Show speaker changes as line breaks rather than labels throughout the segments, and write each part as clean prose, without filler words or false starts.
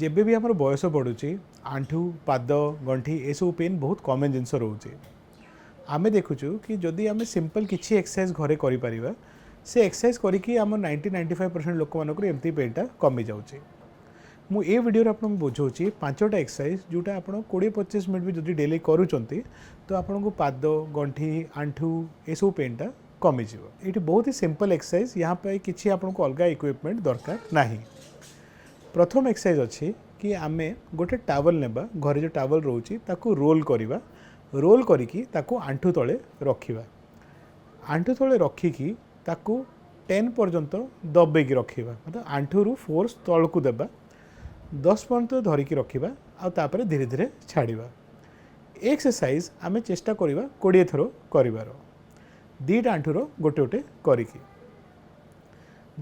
जेबे भी आमर बयस बढ़ुची आंठू पाद गंठी ए सब पेन बहुत कॉमन जिनस रोचे आम देखुचु कि जदि आम सिंपल किसी एक्सरसाइज घरे करें से एक्सरसाइज करी आम 90-95% लोक मानक एमती पेनटा कमी जाऊँगी। मु ए वीडियो आपको बुझाऊँ 5टा एक्सरसाइज जोटा आप 20-25 मिनट भी जब डेली करूँच तो आपन को पाद गंठी आंठू ए सब पेनटा कमिज। ये बहुत ही सिंपल एक्सरसाइज, यहाँ पे किसी आपको अलग इक्विपमेंट दरकार नहीं। प्रथम एक्सरसाइज अच्छी कि आम गोटे टावल नेबा घरे जो टावल रोचे ताकू रोल करवा, रोल करिकी ताकू आंठू तले रखिबा, आंठू तले रखिकी ताकू 10 पर्यंत दबेकी रखिबा, मतलब आंठू रु फोर्स तलकू देबा, 10 पर्यंत धरिकी रखिबा आउ तापरे धीरे धीरे छाड़िबा। एक्सरसाइज आम चेष्टा करिबा 20 थर करिवार, 2टा आंठूर गोटे गोटे करिकी।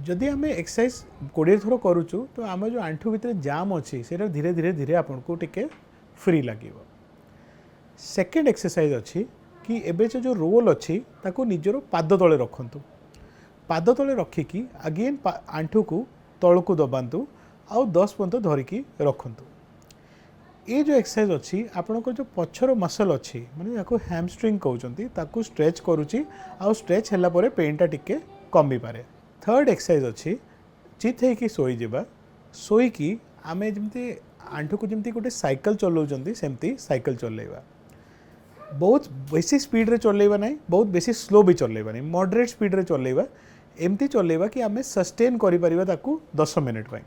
जदि आम एक्सरसाइज 20 थर करूचु तो आम जो आंठू भितर जाम अच्छी से धीरे धीरे धीरे आपको टिके फ्री लगे। सेकेंड एक्सरसाइज अच्छी कि एबे जो रोल अच्छी ताको निजर पाद तले रखंतु, पाद तले रखिकी अगेन आंठू को तलकू दबातु आउ 10 पर्यंत धरिकी रखंतु। ये जो एक्सरसाइज अच्छी आपनको जो पछर मसल अच्छी माने याको हैमस्ट्रिंग कहउचंती ताकू स्ट्रेच करूची आउ स्ट्रेच हैला परे पेनटा टिके कमी पारे। थर्ड एक्सरसाइज अच्छी चित होइकी सोई जिबा, सोईकी आमे जमती आंठू को जमती गोटे साइकिल चलाउचंती सेमती साइकिल चलेबा। बहुत बेसी स्पीड रे चलेबा नहीं, बहुत बेसी स्लो भी चलेबा नहीं, मॉडरेट स्पीड रे चलेबा। एमती चलेबा कि आमे सस्टेन करि परिबा ताकू 10 मिनिट पय।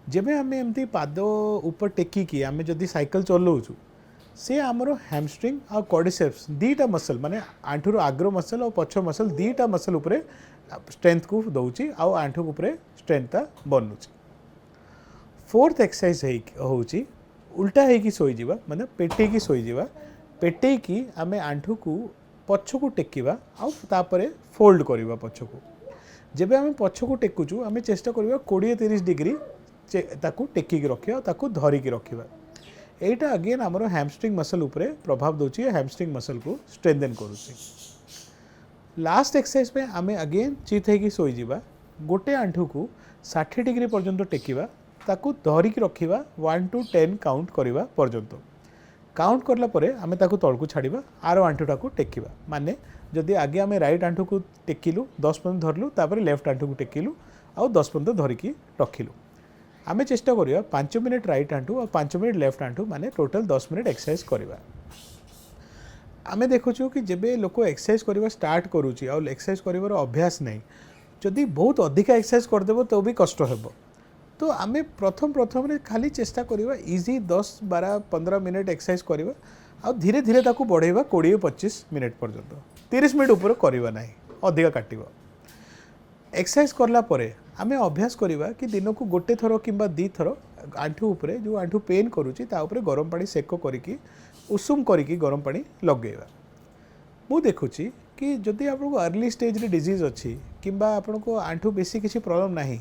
जेबे आमे एमती पाद ऊपर टेकिकी आमे जदि साइकिल चलाउछु से आमरो हैमस्ट्रिंग आ क्वाड्रिसेप्स 2टा मसल माने आंठूर आग्र मसल और पछ मसल 2टा मसल उपरे स्ट्रेंथ को दउची आउ आंठू उपरे स्ट्रेंथ बनुची। फोर्थ एक्सरसाइज होउची उल्टा हेकी सोई जिबा, माने पेटेकी सोई जिबा, पेटेकी आमे आंठू को पछ को टेकिबा आउ तापरे फोल्ड करिबा पछ को। जेबे आमे पछ को टेकुचु आमे चेष्टा करिबा 20-30 डिग्री ताकू टेकिकी रखिया ताकू धरिकी रखिबा। एटा अगेन आमरो हैमस्ट्रिंग मसल उपरे प्रभाव दोची, हैमस्ट्रिंग मसल को स्ट्रेंथन करूची। लास्ट एक्सरसाइज पे आमे अगेन चित हेकी सोई जिबा, गोटे आंठू को 60 डिग्री पर्यंत टेकिबा ताकू धरिकी रखिबा 1 to 10 काउंट करिबा पर्यंत। काउंट करला परे आमे ताकू तळकू छाड़िबा, आरो आंठूटा को टेकिबा, माने जदि आगे आमे राइट आंठू को टेकिलु 10 पर्यंत धरलु तापरे लेफ्ट आंठू को टेकिलु आउ 10 पर्यंत धरिकी रखिलु। आमे चेष्टा करिया 5 मिनिट राइट आंठू और 5 मिनिट लेफ्ट आंठू माने टोटल 10 मिनिट एक्सरसाइज करिबा। आमे देखुछु कि जेबे लोक एक्सरसाइज करिबा स्टार्ट करूची और एक्सरसाइज करिवार अभ्यास नहीं, जदि बहुत अधिक एक्सरसाइज करदेबो तो भी कष्ट हेबो। तो आमे प्रथम रे खाली चेष्टा करिबा इजी 10-12-15 मिनिट एक्सरसाइज करिबा और धीरे धीरे ताकू बढ़ेबा 20-25 मिनिट पर्यंत, 30 मिनिट ऊपर करिबा नहीं, अधिक काटिबा। एक्सरसाइज करला परे आमे अभ्यास करिबा कि दिन को गोटे थरो किंबा 2 थरो आंठू उपरे जो आंठू पेन करूची ता उपरे गरम पानी सेक करिकी उषुम करिकी गरम पानी लगेबा। मु देखुची कि जदि आपको अर्ली स्टेज रे डिजीज अच्छी किंबा आपको आंठू बेसी किसी प्रॉब्लम नहीं,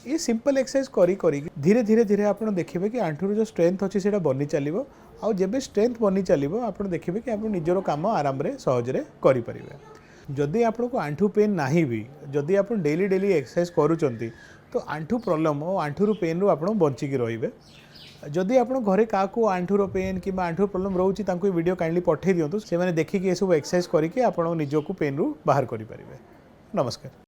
ये सिंपल एक्सरसाइज करी धीरे धीरे धीरे आप देखिए कि आंठूर जो स्ट्रेंथ अच्छी से बनी चलो आउ जब स्ट्रेंथ बनी चलो आप देखिए कि आप निजर काम आराम रे सहजरे करें। जदि आपको आंठू पेन नहीं भी जदि आप डेली डेली एक्सरसाइज करूँच तो आंठू प्रॉब्लम और आंठू पेन रू आप बचिकी रे। जदि आप घरे क्या आंठूर पेन कि आंठू प्रॉब्लम रोचे वीडियो काइंडली पठे दिंतु, से देखिए ये सब एक्सरसाइज करके आप निजक पेन रू बाहर करें। नमस्कार।